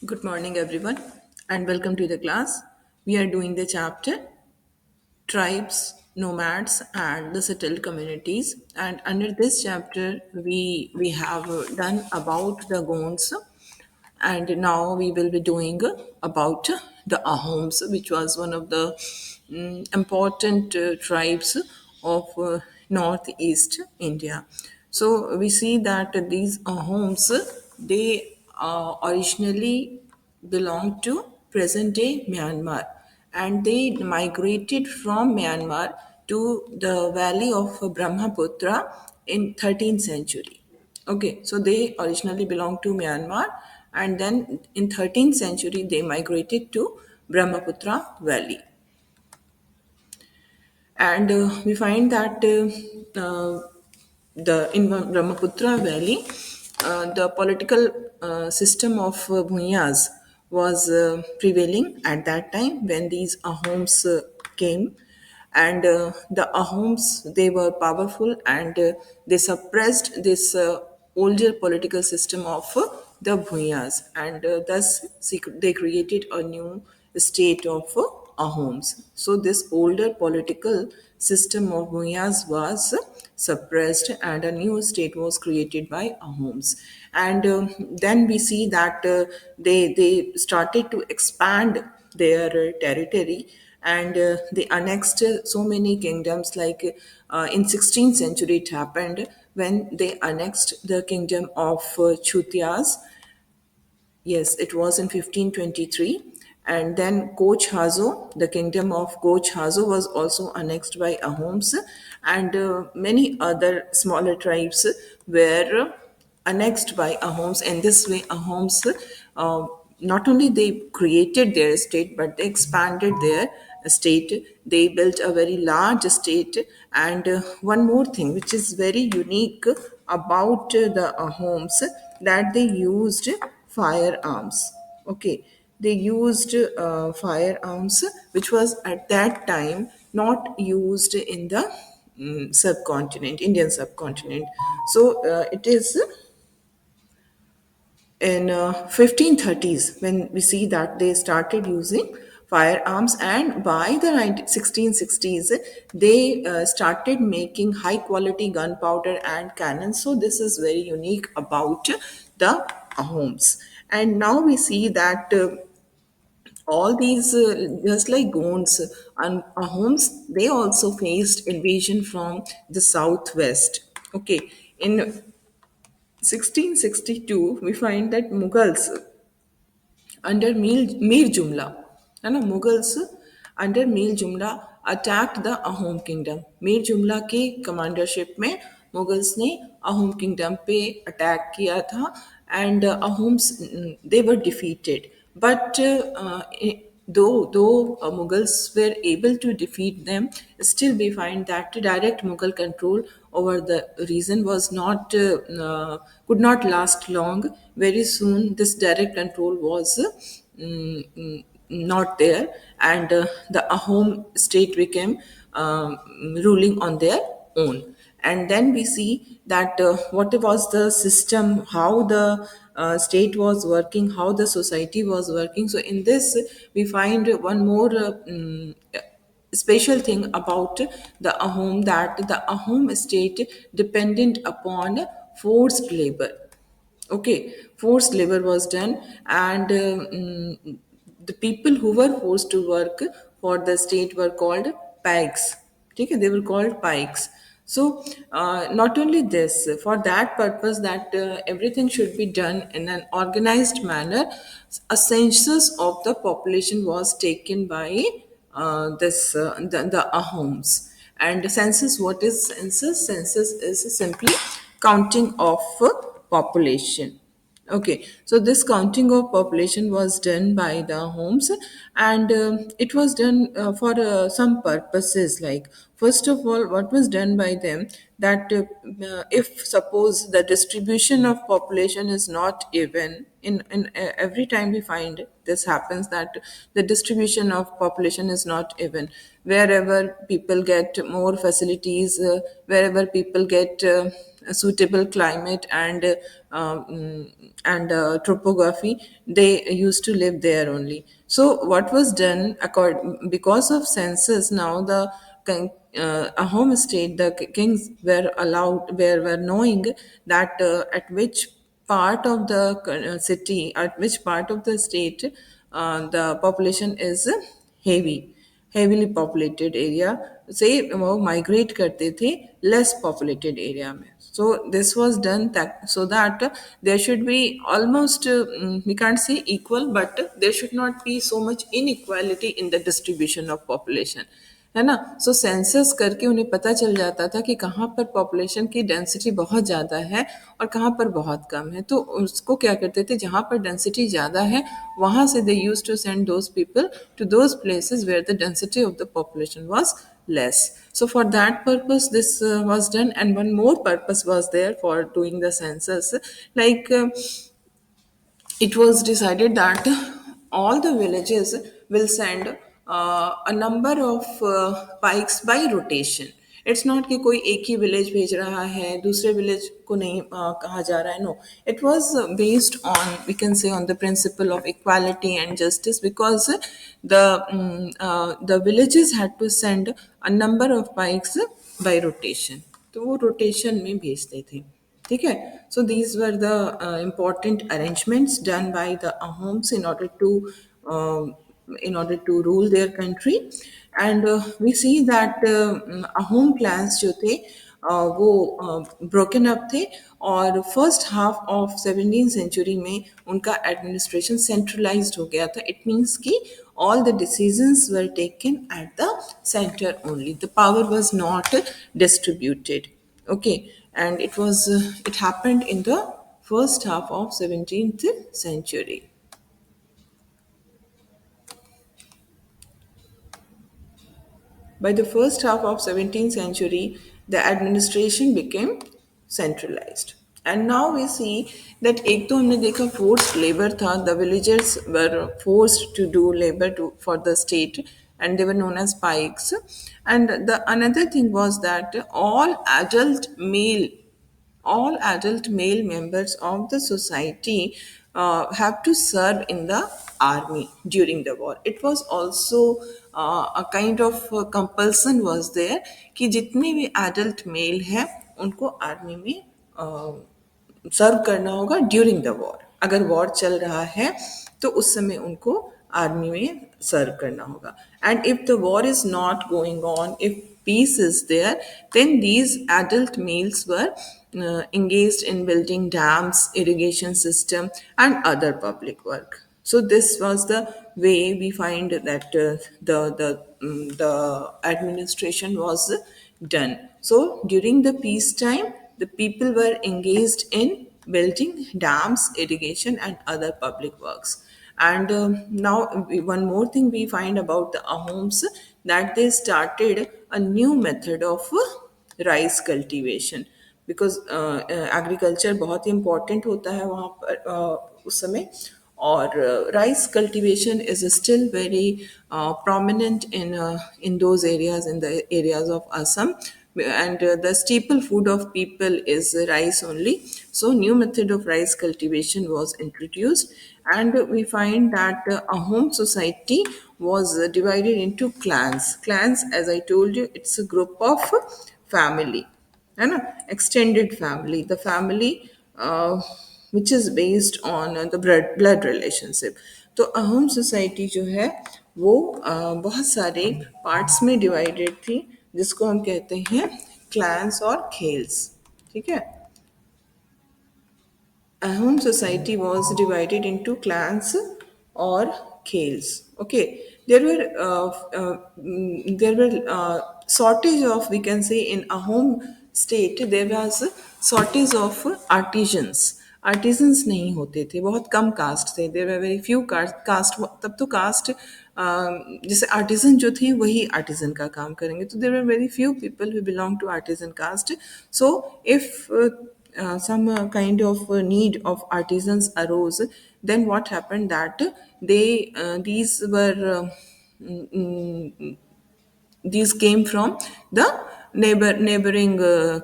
Good morning, everyone, and welcome to the class. We are doing the chapter Tribes, Nomads, and the Settled Communities. And under this chapter, we have done about the Gonds, and now we will be doing about the Ahoms, which was one of the important tribes of northeast India. So we see that these Ahoms, they originally belonged to present day Myanmar, and they migrated from Myanmar to the valley of Brahmaputra in 13th century. Okay, so they originally belonged to Myanmar, and then in 13th century they migrated to Brahmaputra Valley. And we find that the in Brahmaputra Valley, the political system of Bhunyas was prevailing at that time when these Ahoms came, and the Ahoms, they were powerful, and they suppressed this older political system of the Bhunyas, and thus they created a new state of Ahoms. So this older political system of Bhunyas was suppressed, and a new state was created by Ahoms. And then we see that they started to expand their territory, and they annexed so many kingdoms, like in 16th century it happened when they annexed the kingdom of Chutyas. Yes, it was in 1523. And then Koch Hazo, the kingdom of Koch Hazo, was also annexed by Ahoms, and many other smaller tribes were annexed by Ahoms. And this way, Ahoms not only they created their state, but they expanded their state. They built a very large state. And one more thing, which is very unique about the Ahoms, that they used firearms. Okay, they used firearms, which was at that time not used in the subcontinent, Indian subcontinent. So it is in 1530s when we see that they started using firearms, and by the 1660s they started making high quality gunpowder and cannons. So this is very unique about the Ahoms. And now we see that all these, just like Gonds and Ahoms, they also faced invasion from the southwest. Okay, in 1662 we find that Mughals under Mir Jumla, है ना, Mughals under Mir जुमला attacked the Ahom kingdom. Mir जुमला के कमांडरशिप में Mughals ने Ahom kingdom पे attack किया था, and Ahoms they were defeated. But though Mughals were able to defeat them, still we find that direct Mughal control over the region was not could not last long. Very soon, this direct control was not there, and the Ahom state became ruling on their own. And then we see that what was the system, how the state was working, how the society was working. So in this we find one more special thing about the Ahom, that the Ahom state dependent upon forced labor. Okay, forced labor was done, and the people who were forced to work for the state were called pikes. Okay, they were called pikes. So not only this, for that purpose, that everything should be done in an organized manner, a census of the population was taken by the Ahoms. And census, what is census? Census is simply counting of population. Okay, so this counting of population was done by the Homes, and it was done for some purposes, like First of all, what was done by them, that if suppose the distribution of population is not even, every time we find this happens, that the distribution of population is not even, wherever people get more facilities, wherever people get a suitable climate and topography, they used to live there only. So what was done, because of census, now the a home state, the kings were allowed, were knowing that at which part of the city, at which part of the state the population is heavily populated area से वो migrate करते थे less populated area में. So this was done that, so that there should be almost we can't say equal, but there should not be so much inequality in the distribution of population, है ना. सो census करके उन्हें पता चल जाता था कि कहाँ पर पॉपुलेशन की डेंसिटी बहुत ज़्यादा है और कहाँ पर बहुत कम है. तो उसको क्या करते थे, जहाँ पर डेंसिटी ज़्यादा है वहाँ से they used to send those people to those places where the density of the population was less. So for that purpose this was done, and one more purpose was there for doing the census, like it was decided that all the villages will send a number of bikes by rotation. It's not कि कोई एक ही village भेज रहा है दूसरे village को नहीं कहा जा रहा है. No, it was based on, we can say, on the principle of equality and justice, because the villages had to send a number of bikes by rotation. तो वो रोटेशन में भेजते थे. ठीक है. So these were the important arrangements done by the Ahoms uh, in order to rule their country. And we see that Ahom clans जो थे वो broken up थे, और first half of 17th century में उनका एडमिनिस्ट्रेशन सेंट्रलाइज्ड हो गया था. इट मीन्स कि all the decisions were taken at the center only. The power was not distributed. Okay. And it happened in the first half of 17th century. By the first half of 17th century, the administration became centralized. And now we see that एक तो हमने देखा forced labor था, the villagers were forced to do labor for the state, and they were known as pikes. And the another thing was that all adult male members of the society have to serve in the army during the war. It was also a kind of compulsion was there कि जितने भी adult male हैं उनको army में सर्व करना होगा during the war. अगर war चल रहा है तो उस समय उनको आर्मी में सर्व करना होगा. And if the war is not going on, if peace is there, then these adult males were engaged in building dams, irrigation system, and other public work. So this was the way we find that the administration was done. So during the peacetime, the people were engaged in building dams, irrigation, and other public works. And now one more thing we find about the Ahoms, that they started a new method of rice cultivation, because agriculture बहुत ही important होता है वहाँ पर उस समय. और rice cultivation is still very prominent in those areas, in the areas of Assam, and the staple food of people is rice only. So new method of rice cultivation was introduced, and we find that a home society was divided into clans. Clans, as I told you, it's a group of family, है ना, extended family, the family which is based on the blood relationship. तो Ahom society जो है वो बहुत सारे parts में divided थी, जिसको हम कहते हैं क्लैंस और खेल्स. ठीक है. Ahom society was divided into clans or khels. Okay, there were shortage of, we can say, in Ahom state there was a shortage of artisans. Artisans नहीं होते थे, बहुत कम कास्ट थे, there were very few caste. तब तो cast जैसे artesian जो थे वही आर्टिजन का काम करेंगे, तो there were very few people who belong to artisan caste. So if some kind of need of artisans arose, then what happened that they these were mm, mm, these came from the neighboring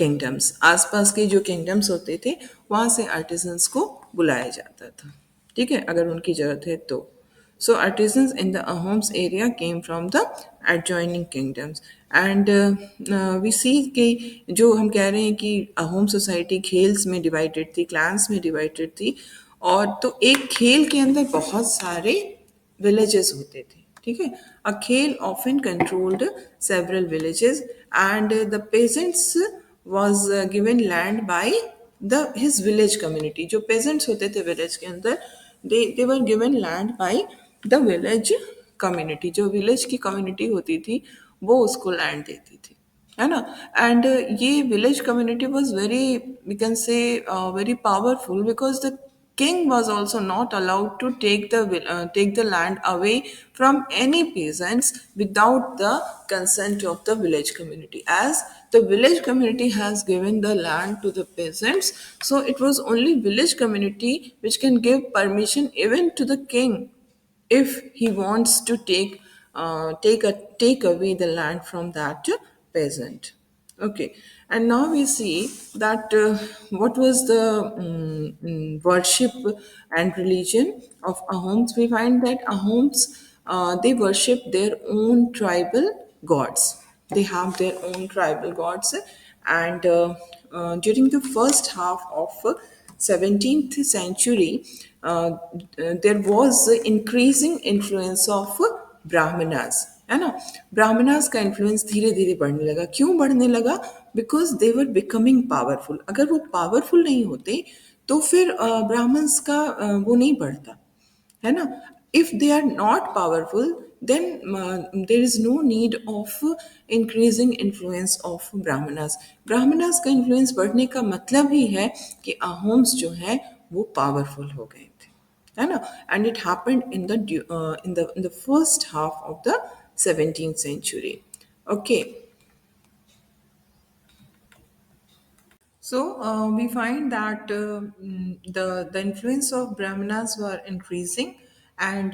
kingdoms। आसपास के जो kingdoms होते थे वहाँ से artisans को बुलाया जाता था, ठीक है, अगर उनकी ज़रूरत है तो। So artisans in the Ahoms area came from the adjoining kingdoms, and we see कि जो हम कह रहे हैं कि अहोम सोसाइटी खेल्स में डिवाइडेड थी, क्लान्स में डिवाइडेड थी, और तो एक खेल के अंदर बहुत सारे villages होते थे, ठीक है। A खेल often controlled several villages, and the peasants was given land by the his village community। जो peasants होते थे village के अंदर, they were given land by the village community। जो village की community होती थी वो उसको land देती थी, है ना। एंड ये village community was very, we can say very powerful, because the king was also not allowed to take the land away from any peasants without the consent of the village community, as the village community has given the land to the peasants, so it was only village community which can give permission even to the king if he wants to take away the land from that peasant. Okay, and now we see that what was the worship and religion of Ahoms. We find that Ahoms, they worship their own tribal gods. They have their own tribal gods, and during the first half of 17th century, there was increasing influence of Brahmanas, है ना। ब्राह्मणास का influence धीरे धीरे बढ़ने लगा। क्यों बढ़ने लगा? Because they were becoming powerful. अगर वो पावरफुल नहीं होते तो फिर ब्राह्मण्स का वो नहीं बढ़ता, है ना। If they are not powerful then there is no need of increasing influence of Brahmanas. Brahmanas का इन्फ्लुएंस बढ़ने का मतलब ही है कि अहोम्स जो हैं वो पावरफुल हो गए थे, है ना। And it happened in the first half of the 17th century। Okay, so we find that the influence of Brahmanas were increasing, and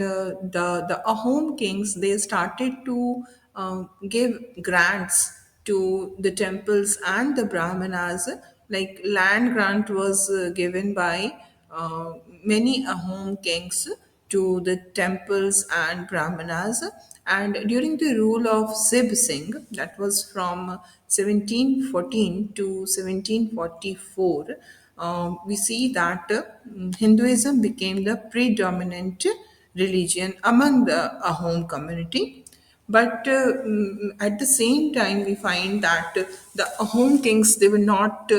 the Ahom kings, they started to give grants to the temples and the Brahmanas. Like land grant was given by many Ahom kings to the temples and brahmanas. And during the rule of Sib Singh, that was from 1714 to 1744, we see that Hinduism became the predominant religion among the Ahom community. But at the same time, we find that the Ahom kings, they were not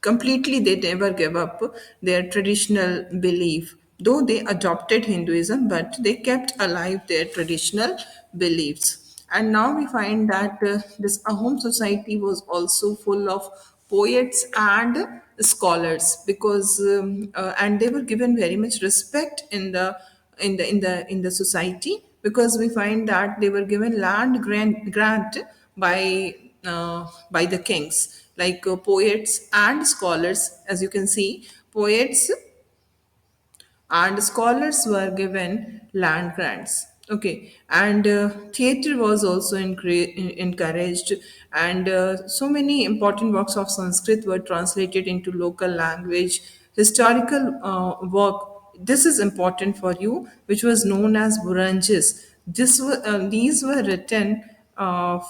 completely, they never gave up their traditional belief. Though they adopted Hinduism, but they kept alive their traditional beliefs. And now we find that this Ahom society was also full of poets and scholars, because and they were given very much respect in the society, because we find that they were given land grant by the kings, like poets and scholars. As you can see, poets and scholars were given land grants. Okay, and theater was also encouraged, and so many important works of Sanskrit were translated into local language. Historical work, this is important for you, which was known as Buranjis. These were written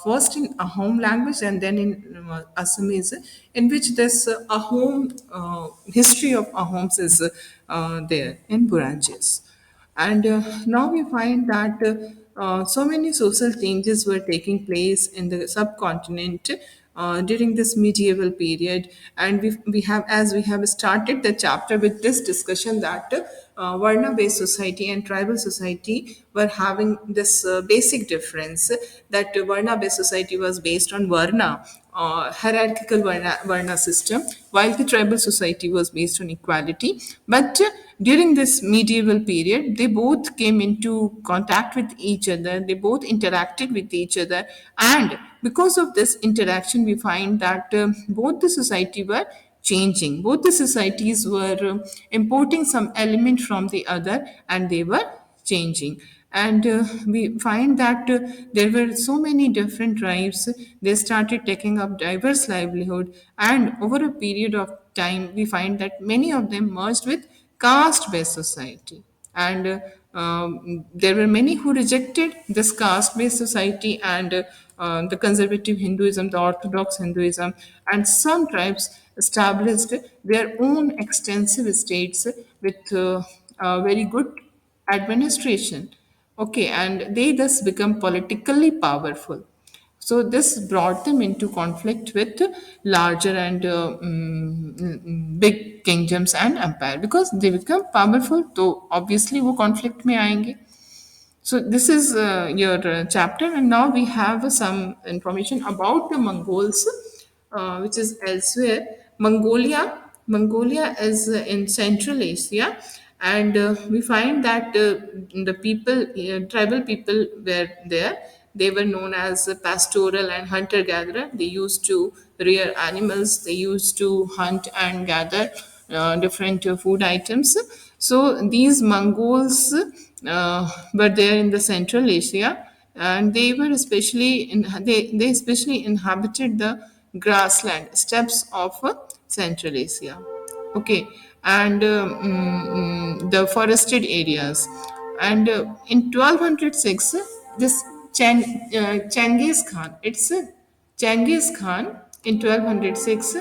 first in Ahom language and then in Assamese, in which this Ahom history of Ahoms is there in Buranges. And now we find that so many social changes were taking place in the subcontinent during this medieval period. And we have, as we have started the chapter with this discussion, that Varna based society and tribal society were having this basic difference, that Varna based society was based on Varna, hierarchical varna system, while the tribal society was based on equality. But during this medieval period, they both came into contact with each other, they both interacted with each other, and because of this interaction, we find that both the society were changing. Both the societies were importing some element from the other, and they were changing. And we find that there were so many different tribes. They started taking up diverse livelihood, and over a period of time, we find that many of them merged with caste-based society. And there were many who rejected this caste-based society and the conservative Hinduism, the Orthodox Hinduism, and some tribes established their own extensive states with very good administration. Okay, and they thus become politically powerful. So this brought them into conflict with larger and big kingdoms and empire, because they become powerful. तो obviously वो conflict में आएंगे. So this is your chapter, and now we have some information about the Mongols, which is elsewhere. Mongolia is in Central Asia, and we find that the people, tribal people were there. They were known as pastoral and hunter gatherer. They used to rear animals. They used to hunt and gather different food items. So these Mongols were there in the Central Asia, and they were especially they especially inhabited the grassland steppes of Central Asia. Okay, and the forested areas. And in 1206, this Genghis Khan, Genghis Khan in 1206,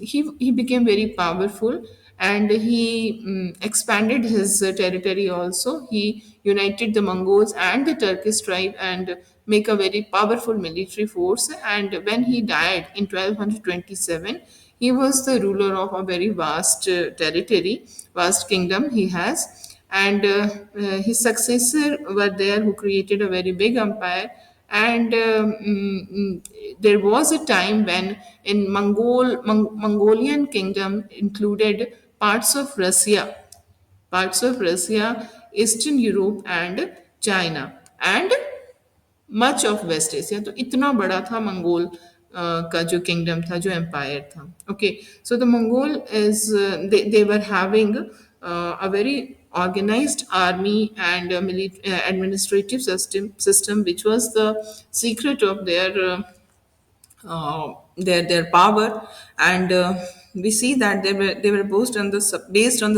he became very powerful, and he expanded his territory also. He united the Mongols and the Turkish tribe and make a very powerful military force. And when he died in 1227, he was the ruler of a very vast territory, vast kingdom he has. And his successor were there who created a very big empire. And there was a time when in Mongolian kingdom included parts of Russia, Eastern Europe and China, and much of West Asia. तो इतना बड़ा था Mongol का जो kingdom था, जो empire था. Okay, so the Mongol is they were having a very organized army and administrative system, which was the secret of their power. And we see that they were based on the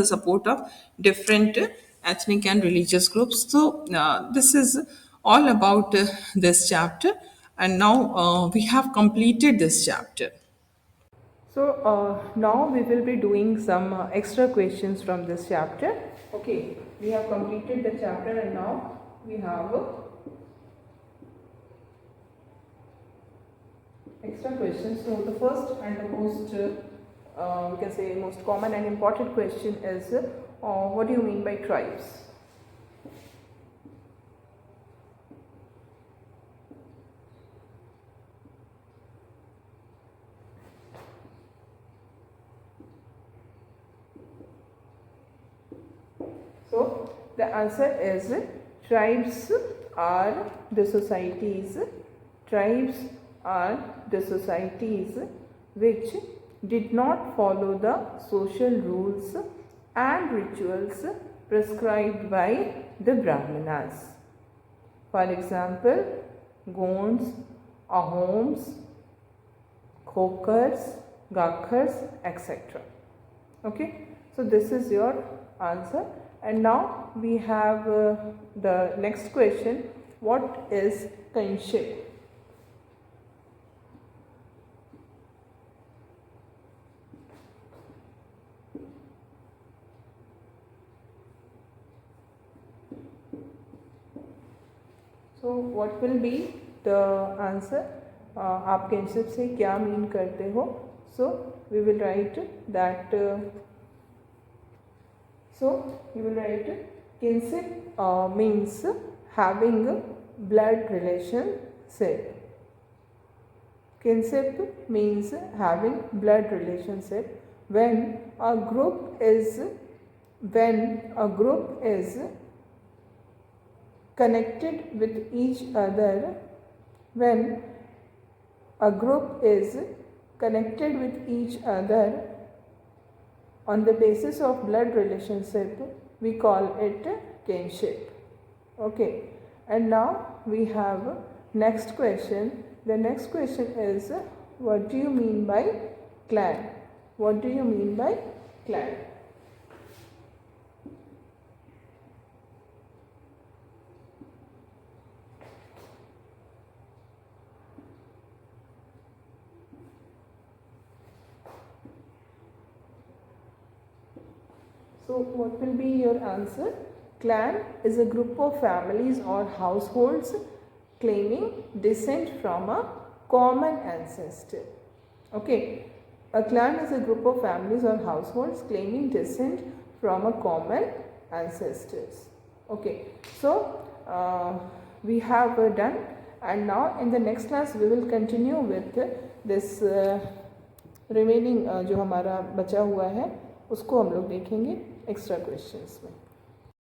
support of different ethnic and religious groups. So this is all about this chapter, and now we have completed this chapter. So now we will be doing some extra questions from this chapter. Okay, we have completed the chapter, and now we have extra questions. So the first and the most, we can say, most common and important question is, what do you mean by tribes? So the answer is, tribes are the societies. Tribes are the societies which did not follow the social rules and rituals prescribed by the Brahmanas. For example, Gonds, Ahoms, Khokars, Gakhars, etc. Okay, so this is your answer. And now we have the next question. What is kinship? So what will be the answer? आप kinship से क्या mean करते हो? So we will write that. So you will write kinship means having blood relationship. Kinship means having blood relationship. When a group is connected with each other, when a group is connected with each other on the basis of blood relationship, we call it kinship. Okay, and now we have next question. The next question is, what do you mean by clan? What do you mean by clan? So what will be your answer? Clan is a group of families or households claiming descent from a common ancestor. Okay, a clan is a group of families or households claiming descent from a common ancestors. Okay, so we have done, and now in the next class we will continue with this remaining जो हमारा बचा हुआ है उसको हम लोग देखेंगे extra questions में.